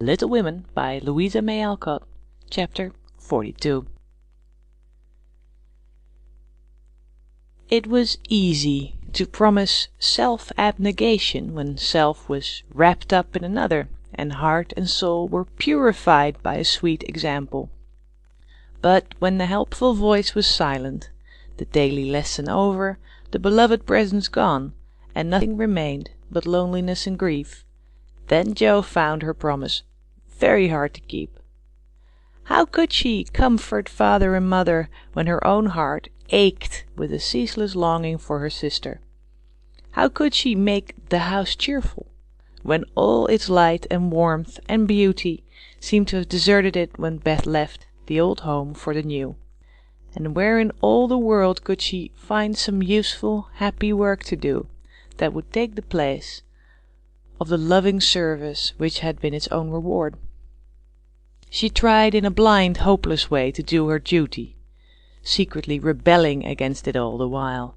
Little Women by Louise May Alcott, Chapter 42. It was easy to promise self-abnegation when self was wrapped up in another, and heart and soul were purified by a sweet example. But when the helpful voice was silent, the daily lesson over, the beloved presence gone, and nothing remained but loneliness and grief, then Jo found her promise very hard to keep. How could she comfort father and mother when her own heart ached with a ceaseless longing for her sister? How could she make the house cheerful when all its light and warmth and beauty seemed to have deserted it when Beth left the old home for the new? And where in all the world could she find some useful, happy work to do that would take the place of the loving service which had been its own reward? She tried in a blind, hopeless way to do her duty, secretly rebelling against it all the while,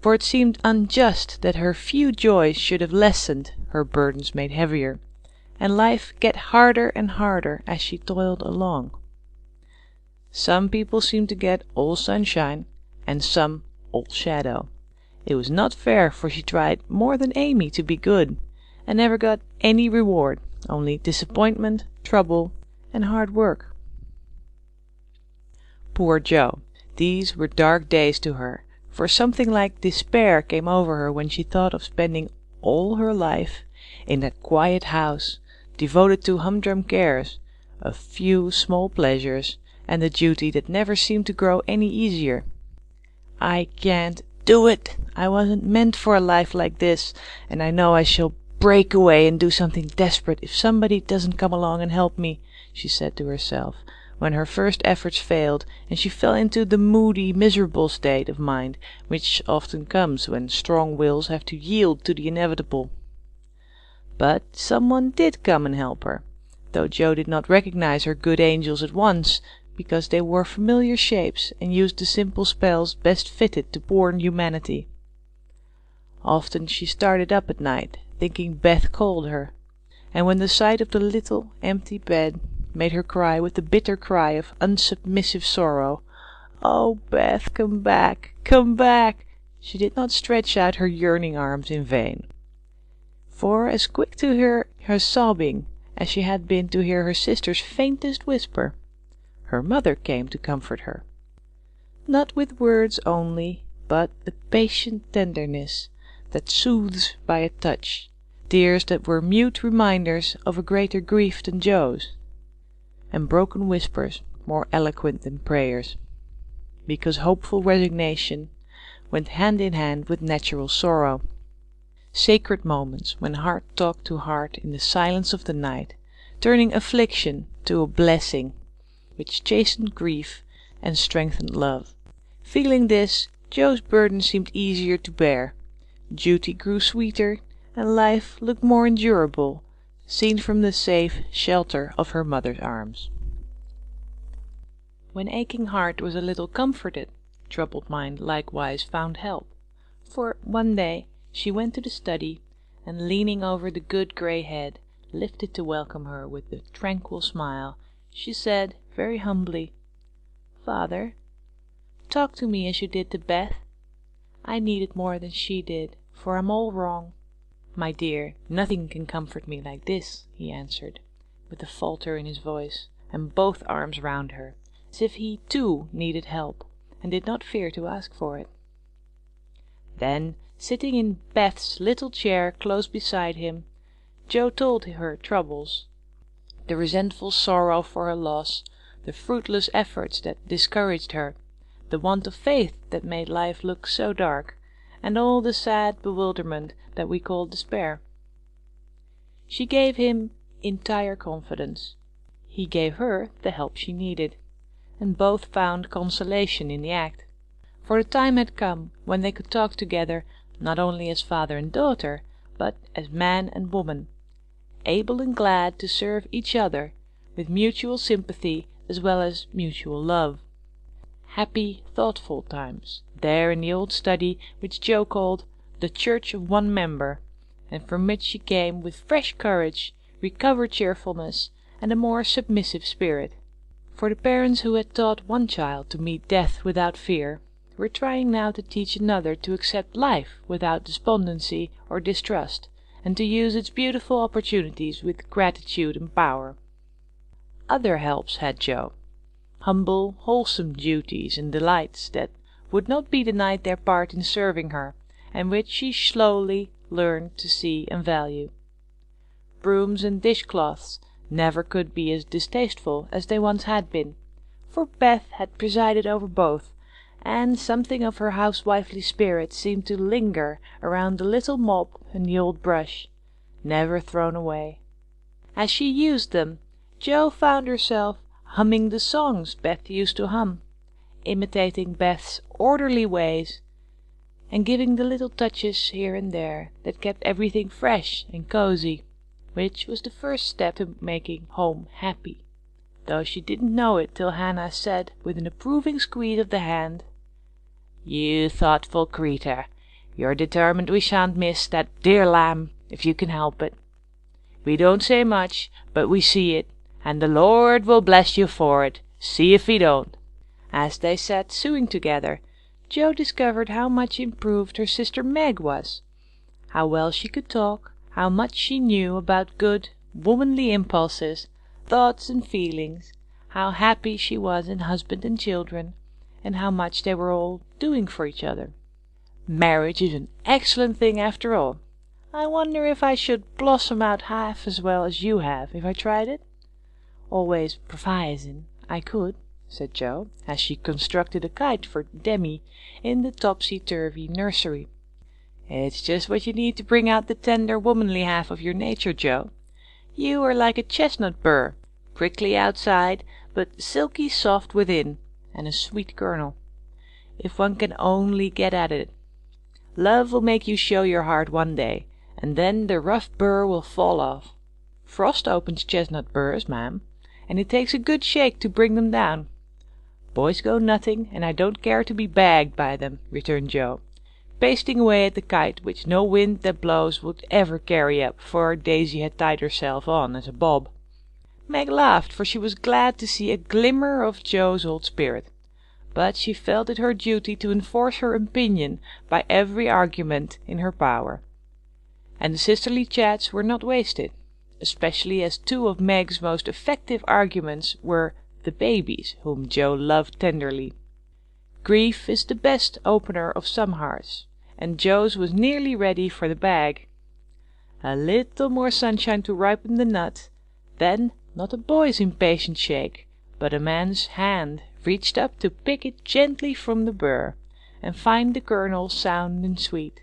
for it seemed unjust that her few joys should have lessened, her burdens made heavier, and life get harder and harder as she toiled along. Some people seemed to get all sunshine, and some all shadow. It was not fair, for she tried more than Amy to be good, and never got any reward, only disappointment, trouble, and hard work. Poor Jo! These were dark days to her, for something like despair came over her when she thought of spending all her life in that quiet house, devoted to humdrum cares, a few small pleasures, and a duty that never seemed to grow any easier. "I can't do it. I wasn't meant for a life like this, and I know I shall break away and do something desperate if somebody doesn't come along and help me," she said to herself, when her first efforts failed, and she fell into the moody, miserable state of mind which often comes when strong wills have to yield to the inevitable. But someone did come and help her, though Jo did not recognize her good angels at once, because they wore familiar shapes and used the simple spells best fitted to born humanity. Often she started up at night, thinking Beth called her, and when the sight of the little empty bed made her cry with the bitter cry of unsubmissive sorrow, "Oh, Beth, come back, come back!" she did not stretch out her yearning arms in vain. For as quick to hear her sobbing as she had been to hear her sister's faintest whisper, her mother came to comfort her. Not with words only, but the patient tenderness that soothes by a touch, tears that were mute reminders of a greater grief than Jo's, and broken whispers more eloquent than prayers, because hopeful resignation went hand in hand with natural sorrow. Sacred moments when heart talked to heart in the silence of the night, turning affliction to a blessing, which chastened grief and strengthened love. Feeling this, Jo's burden seemed easier to bear, duty grew sweeter, and life looked more endurable, seen from the safe shelter of her mother's arms. When aching heart was a little comforted, troubled mind likewise found help, for one day she went to the study, and leaning over the good grey head, lifted to welcome her with a tranquil smile, she said very humbly, "Father, talk to me as you did to Beth. I need it more than she did, for I'm all wrong." "My dear, nothing can comfort me like this," he answered, with a falter in his voice, and both arms round her, as if he too needed help, and did not fear to ask for it. Then, sitting in Beth's little chair close beside him, Jo told her troubles, the resentful sorrow for her loss, the fruitless efforts that discouraged her, the want of faith that made life look so dark, and all the sad bewilderment that we call despair. She gave him entire confidence. He gave her the help she needed, and both found consolation in the act, for the time had come when they could talk together not only as father and daughter, but as man and woman, able and glad to serve each other with mutual sympathy as well as mutual love. Happy, thoughtful times, there in the old study which Jo called the Church of One Member, and from which she came with fresh courage, recovered cheerfulness, and a more submissive spirit. For the parents who had taught one child to meet death without fear were trying now to teach another to accept life without despondency or distrust, and to use its beautiful opportunities with gratitude and power. Other helps had Jo, humble, wholesome duties and delights that would not be denied their part in serving her, and which she slowly learned to see and value. Brooms and dishcloths never could be as distasteful as they once had been, for Beth had presided over both, and something of her housewifely spirit seemed to linger around the little mop and the old brush, never thrown away. As she used them, Jo found herself humming the songs Beth used to hum, imitating Beth's orderly ways, and giving the little touches here and there that kept everything fresh and cosy, which was the first step to making home happy, though she didn't know it till Hannah said, with an approving squeeze of the hand, "You thoughtful creetur, you're determined we shan't miss that dear lamb if you can help it. We don't say much, but we see it, and the Lord will bless you for it, see if he don't." As they sat sewing together, Jo discovered how much improved her sister Meg was, how well she could talk, how much she knew about good, womanly impulses, thoughts and feelings, how happy she was in husband and children, and how much they were all doing for each other. Marriage is an excellent thing after all. I wonder if I should blossom out half as well as you have if I tried it? Always provisin' I could, said Jo, as she constructed a kite for Demi in the topsy-turvy nursery. It's just what you need to bring out the tender womanly half of your nature, Jo. You are like a chestnut burr, prickly outside, but silky soft within, and a sweet kernel. If one can only get at it. Love will make you show your heart one day, and then the rough burr will fall off. Frost opens chestnut burrs, ma'am, and it takes a good shake to bring them down. Boys go nutting, and I don't care to be bagged by them, returned Jo, pasting away at the kite which no wind that blows would ever carry up, for Daisy had tied herself on as a bob. Meg laughed, for she was glad to see a glimmer of Jo's old spirit, but she felt it her duty to enforce her opinion by every argument in her power. And the sisterly chats were not wasted, especially as two of Meg's most effective arguments were the babies, whom Jo loved tenderly. Grief is the best opener of some hearts, and Jo's was nearly ready for the bag. A little more sunshine to ripen the nut, then not a boy's impatient shake, but a man's hand reached up to pick it gently from the burr, and find the kernel sound and sweet.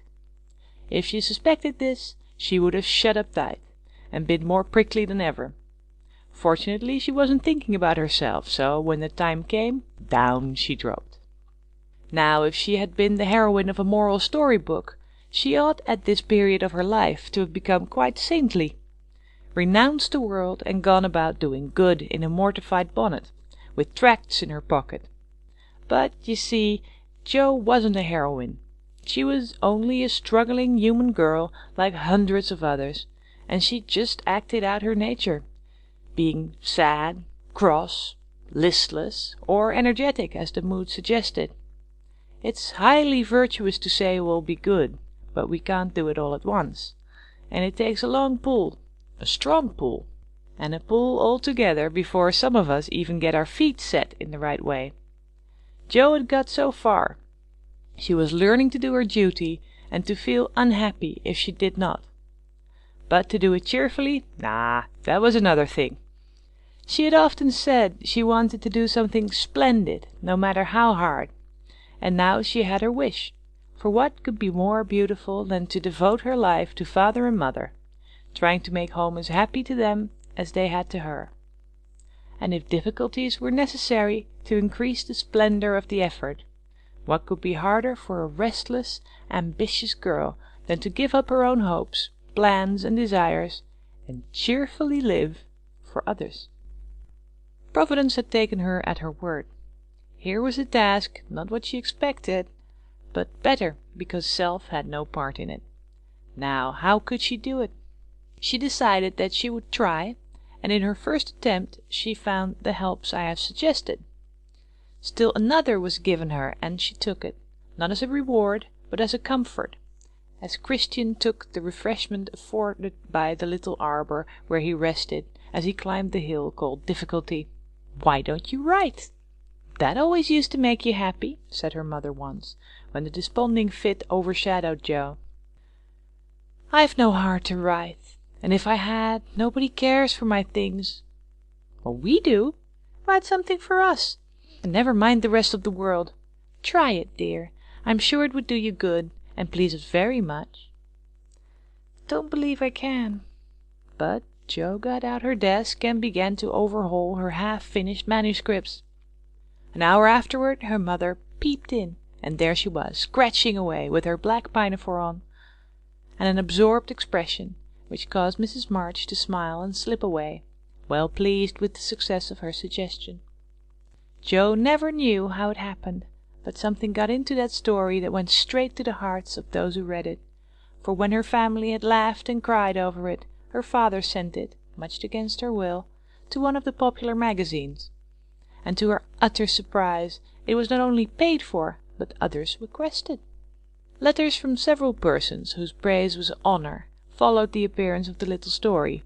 If she suspected this, she would have shut up tight, and been more prickly than ever. Fortunately she wasn't thinking about herself, so when the time came, down she dropped. Now if she had been the heroine of a moral story-book, she ought at this period of her life to have become quite saintly, renounced the world and gone about doing good in a mortified bonnet, with tracts in her pocket. But, you see, Jo wasn't a heroine. She was only a struggling human girl like hundreds of others, and she just acted out her nature, being sad, cross, listless, or energetic as the mood suggested. It's highly virtuous to say we'll be good, but we can't do it all at once, and it takes a long pull, a strong pull, and a pull all together before some of us even get our feet set in the right way. Jo had got so far. She was learning to do her duty, and to feel unhappy if she did not. But to do it cheerfully, that was another thing. She had often said she wanted to do something splendid, no matter how hard, and now she had her wish, for what could be more beautiful than to devote her life to father and mother, trying to make home as happy to them as they had to her, and if difficulties were necessary to increase the splendor of the effort, what could be harder for a restless, ambitious girl than to give up her own hopes, plans and desires, and cheerfully live for others? Providence had taken her at her word. Here was a task, not what she expected, but better because self had no part in it. Now how could she do it? She decided that she would try, and in her first attempt she found the helps I have suggested. Still another was given her, and she took it, not as a reward, but as a comfort, as Christian took the refreshment afforded by the little arbour where he rested as he climbed the hill called Difficulty. "Why don't you write? That always used to make you happy," said her mother once, when the desponding fit overshadowed Joe. "I've no heart to write, and if I had, nobody cares for my things." "Well, we do. Write something for us, and never mind the rest of the world. Try it, dear. I'm sure it would do you good, and please us very much." "Don't believe I can." But Jo got out her desk and began to overhaul her half-finished manuscripts. An hour afterward her mother peeped in, and there she was, scratching away, with her black pinafore on, and an absorbed expression, which caused Mrs. March to smile and slip away, well pleased with the success of her suggestion. Jo never knew how it happened, but something got into that story that went straight to the hearts of those who read it, for when her family had laughed and cried over it, her father sent it, much against her will, to one of the popular magazines, and to her utter surprise it was not only paid for, but others requested. Letters from several persons, whose praise was honour, followed the appearance of the little story.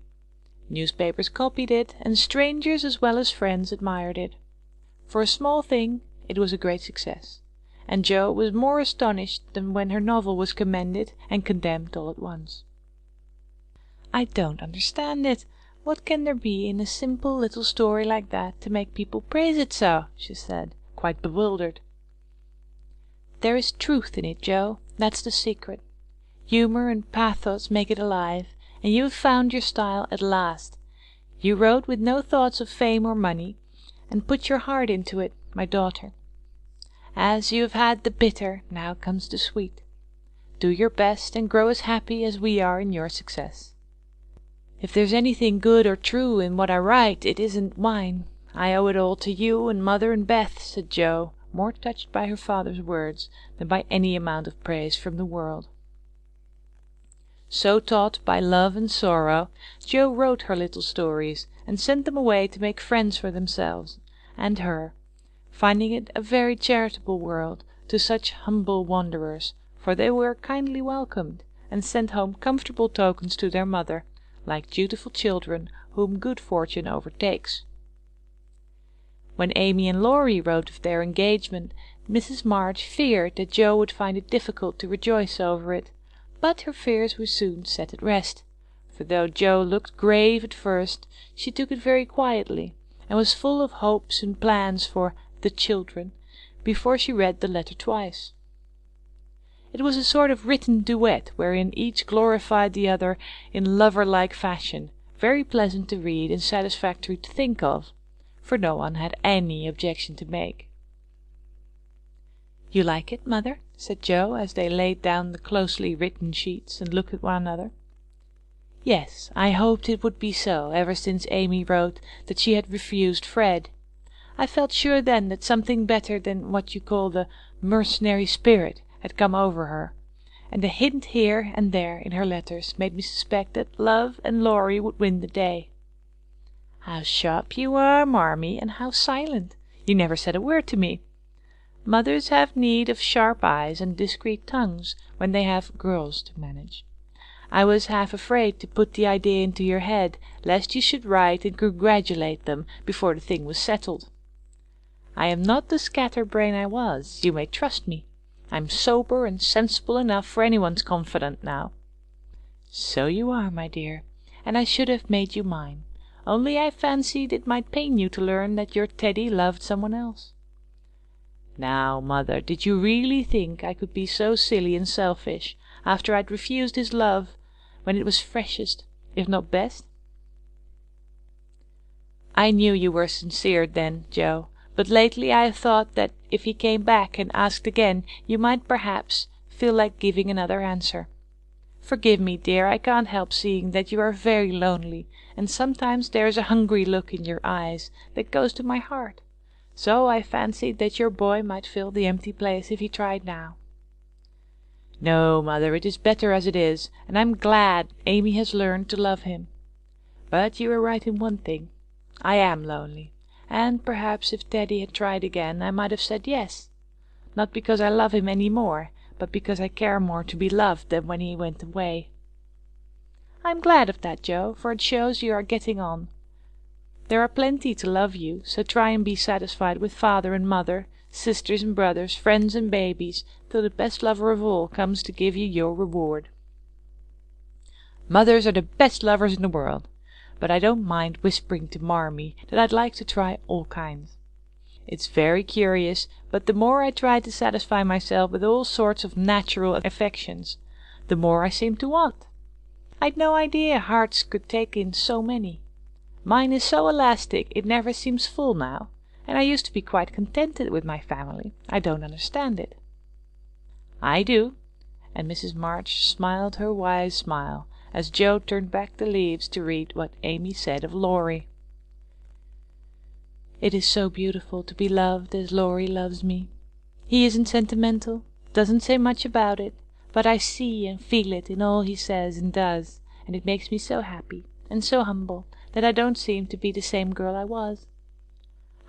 Newspapers copied it, and strangers as well as friends admired it. For a small thing it was a great success, and Jo was more astonished than when her novel was commended and condemned all at once. "I don't understand it. What can there be in a simple little story like that to make people praise it so?" she said, quite bewildered. "There is truth in it, Jo. That's the secret. Humour and pathos make it alive, and you have found your style at last. You wrote with no thoughts of fame or money, and put your heart into it, my daughter. As you have had the bitter, now comes the sweet. Do your best, and grow as happy as we are in your success. If there's anything good or true in what I write, it isn't mine. I owe it all to you and Mother and Beth," said Jo, more touched by her father's words than by any amount of praise from the world. So taught by love and sorrow, Jo wrote her little stories, and sent them away to make friends for themselves and her, finding it a very charitable world to such humble wanderers, for they were kindly welcomed, and sent home comfortable tokens to their mother, like dutiful children whom good fortune overtakes. When Amy and Laurie wrote of their engagement, Mrs. March feared that Jo would find it difficult to rejoice over it, but her fears were soon set at rest, for though Jo looked grave at first, she took it very quietly, and was full of hopes and plans for "the children" before she read the letter twice. It was a sort of written duet, wherein each glorified the other in lover-like fashion, very pleasant to read and satisfactory to think of, for no one had any objection to make. "You like it, Mother?" said Jo, as they laid down the closely written sheets and looked at one another. "Yes, I hoped it would be so, ever since Amy wrote that she had refused Fred. I felt sure then that something better than what you call the mercenary spirit had come over her, and a hint here and there in her letters made me suspect that love and Laurie would win the day." "How sharp you are, Marmee, and how silent! You never said a word to me. Mothers have need of sharp eyes and discreet tongues when they have girls to manage. I was half afraid to put the idea into your head, lest you should write and congratulate them before the thing was settled. I am not the scatterbrain I was, you may trust me. I'm sober and sensible enough for anyone's confidant now." "So you are, my dear, and I should have made you mine, only I fancied it might pain you to learn that your Teddy loved someone else." "Now, Mother, did you really think I could be so silly and selfish, after I'd refused his love, when it was freshest, if not best?" "I knew you were sincere then, Jo, but lately I have thought that if he came back and asked again, you might perhaps feel like giving another answer. Forgive me, dear, I can't help seeing that you are very lonely, and sometimes there is a hungry look in your eyes that goes to my heart, so I fancied that your boy might fill the empty place if he tried now." "No, Mother, it is better as it is, and I'm glad Amy has learned to love him. But you are right in one thing. I am lonely, and perhaps if Daddy had tried again I might have said yes. Not because I love him any more, but because I care more to be loved than when he went away. I'm glad of that, Joe, for it shows you are getting on. There are plenty to love you, so try and be satisfied with father and mother, sisters and brothers, friends and babies, till the best lover of all comes to give you your reward. Mothers are the best lovers in the world, but I don't mind whispering to Marmee that I'd like to try all kinds. It's very curious, but the more I try to satisfy myself with all sorts of natural affections, the more I seem to want. I'd no idea hearts could take in so many. Mine is so elastic it never seems full now, and I used to be quite contented with my family. I don't understand it. I do, and Mrs. March smiled her wise smile as Joe turned back the leaves to read what Amy said of Laurie. It is so beautiful to be loved as Laurie loves me. He isn't sentimental, doesn't say much about it, but I see and feel it in all he says and does, and it makes me so happy and so humble that I don't seem to be the same girl I was.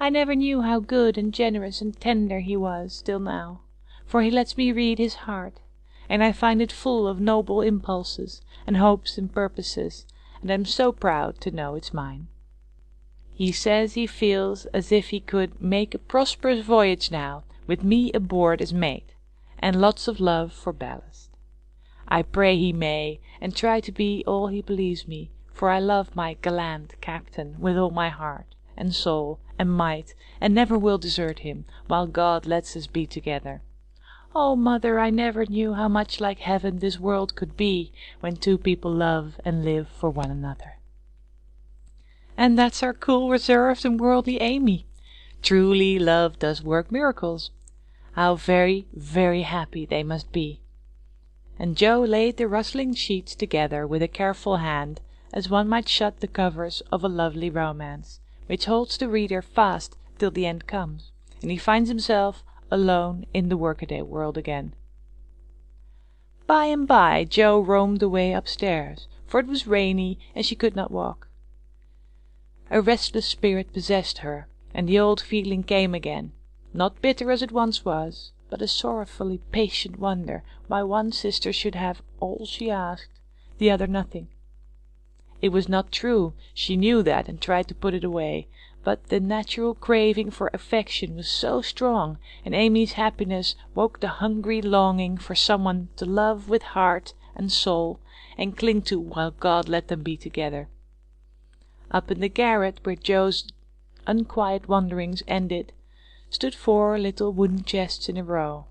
I never knew how good and generous and tender he was till now, for he lets me read his heart, and I find it full of noble impulses and hopes and purposes, and I'm so proud to know it's mine. He says he feels as if he could make a prosperous voyage now, with me aboard as mate, and lots of love for ballast. I pray he may, and try to be all he believes me, for I love my gallant captain with all my heart and soul and might, and never will desert him, while God lets us be together. Oh, mother, I never knew how much like heaven this world could be, when two people love and live for one another. And that's our cool, reserved, and worldly Amy. Truly, love does work miracles. How very, very happy they must be. And Joe laid the rustling sheets together with a careful hand, as one might shut the covers of a lovely romance, which holds the reader fast till the end comes, and he finds himself alone in the workaday world again. By and by Joe roamed away upstairs, for it was rainy and she could not walk. A restless spirit possessed her, and the old feeling came again, not bitter as it once was, but a sorrowfully patient wonder why one sister should have all she asked, the other nothing. It was not true, she knew that and tried to put it away, but the natural craving for affection was so strong, and Amy's happiness woke the hungry longing for someone to love with heart and soul and cling to while God let them be together. Up in the garret where Joe's unquiet wanderings ended stood 4 little wooden chests in a row,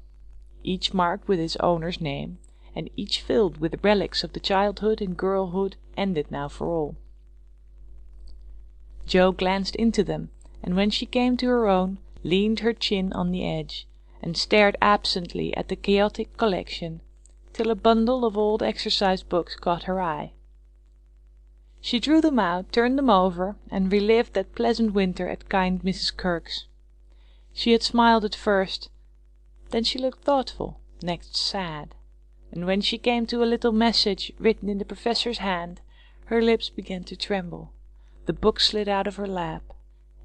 each marked with its owner's name, and each filled with relics of the childhood and girlhood ended now for all. Joe glanced into them, and when she came to her own, leaned her chin on the edge, and stared absently at the chaotic collection, till a bundle of old exercise books caught her eye. She drew them out, turned them over, and relived that pleasant winter at kind Mrs. Kirk's. She had smiled at first, then she looked thoughtful, next sad, and when she came to a little message written in the professor's hand, her lips began to tremble, the book slid out of her lap,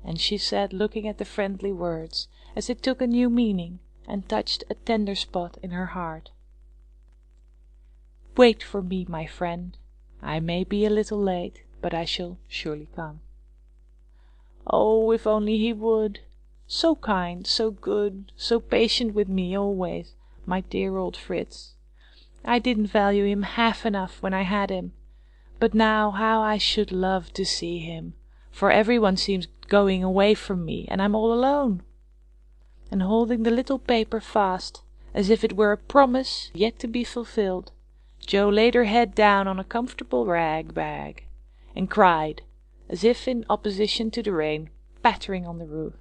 and she sat looking at the friendly words, as it took a new meaning, and touched a tender spot in her heart. "Wait for me, my friend. I may be a little late, but I shall surely come." Oh, if only he would! So kind, so good, so patient with me always, my dear old Fritz. I didn't value him half enough when I had him, but now how I should love to see him, for everyone seems going away from me, and I'm all alone. And holding the little paper fast, as if it were a promise yet to be fulfilled, Joe laid her head down on a comfortable rag bag, and cried, as if in opposition to the rain pattering on the roof.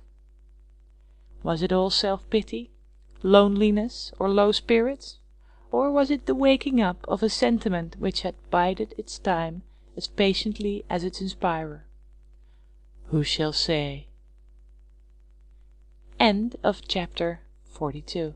Was it all self-pity, loneliness, or low spirits? Or was it the waking up of a sentiment which had bided its time as patiently as its inspirer? Who shall say? End of chapter 42.